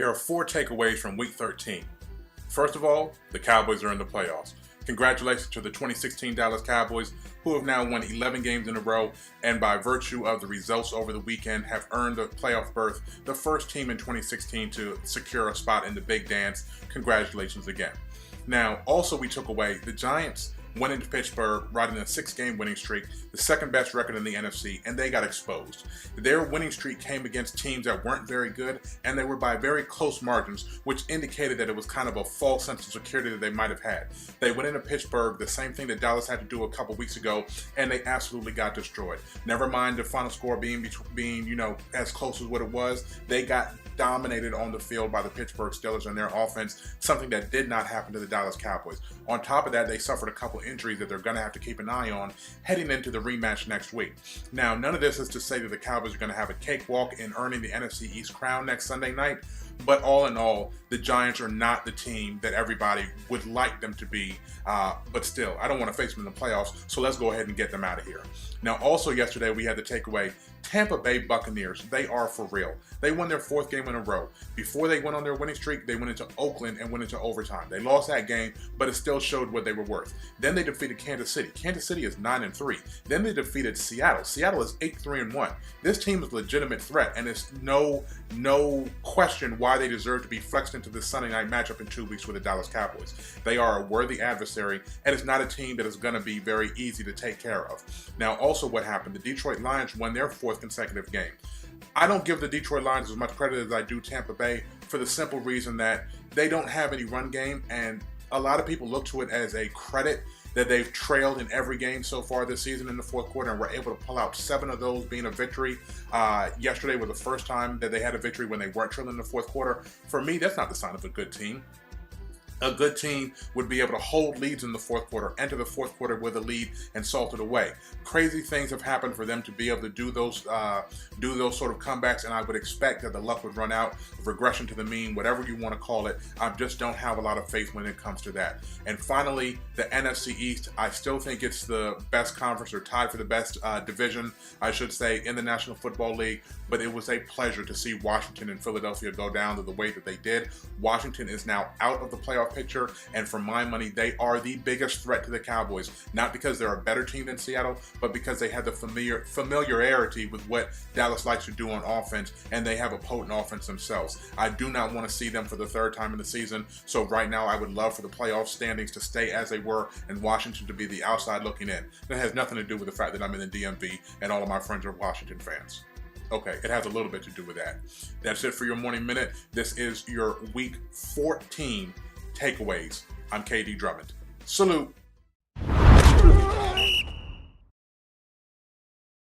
Here are 4 takeaways from Week 13. First of all, the Cowboys are in the playoffs. Congratulations to the 2016 Dallas Cowboys, who have now won 11 games in a row, and by virtue of the results over the weekend have earned a playoff berth, the first team in 2016 to secure a spot in the Big Dance. Congratulations again. Now, also we took away the Giants went into Pittsburgh riding a 6-game winning streak, the second best record in the NFC, and they got exposed. Their winning streak came against teams that weren't very good, and they were by very close margins, which indicated that it was kind of a false sense of security that they might have had. They went into Pittsburgh, the same thing that Dallas had to do a couple weeks ago, and they absolutely got destroyed. Never mind the final score being as close as what it was, they got dominated on the field by the Pittsburgh Steelers and their offense, something that did not happen to the Dallas Cowboys. On top of that, they suffered a couple injuries that they're going to have to keep an eye on heading into the rematch next week. Now, none of this is to say that the Cowboys are going to have a cakewalk in earning the NFC East crown next Sunday night, but all in all, the Giants are not the team that everybody would like them to be, but still, I don't want to face them in the playoffs, so let's go ahead and get them out of here. Now, also yesterday, we had the takeaway, Tampa Bay Buccaneers, they are for real. They won their 4th game in a row. Before they went on their winning streak, they went into Oakland and went into overtime. They lost that game, but it still showed what they were worth. Then they defeated Kansas City. Kansas City is 9-3. Then they defeated Seattle. Seattle is 8-3-1. This team is a legitimate threat, and it's no question why they deserve to be flexed into this Sunday night matchup in 2 weeks with the Dallas Cowboys. They are a worthy adversary, and it's not a team that is going to be very easy to take care of. Now, also what happened, the Detroit Lions won their 4th consecutive game. I don't give the Detroit Lions as much credit as I do Tampa Bay for the simple reason that they don't have any run game, and a lot of people look to it as a credit that they've trailed in every game so far this season in the 4th quarter, and were able to pull out 7 of those being a victory. Yesterday was the first time that they had a victory when they weren't trailing in the 4th quarter. For me, that's not the sign of a good team. A good team would be able to hold leads in the 4th quarter, enter the 4th quarter with a lead, and salt it away. Crazy things have happened for them to be able to do those sort of comebacks, and I would expect that the luck would run out, regression to the mean, whatever you want to call it. I just don't have a lot of faith when it comes to that. And finally, the NFC East, I still think it's the best conference, or tied for the best division, I should say, in the National Football League. But it was a pleasure to see Washington and Philadelphia go down the way that they did. Washington is now out of the playoff picture, and for my money, they are the biggest threat to the Cowboys, not because they're a better team than Seattle, but because they have the familiarity with what Dallas likes to do on offense, and they have a potent offense themselves. I do not want to see them for the 3rd time in the season, so right now I would love for the playoff standings to stay as they were and Washington to be the outside looking in. That has nothing to do with the fact that I'm in the DMV and all of my friends are Washington fans. Okay, it has a little bit to do with that. That's it for your Morning Minute. This is your Week 14 takeaways. I'm KD Drummond. Salute.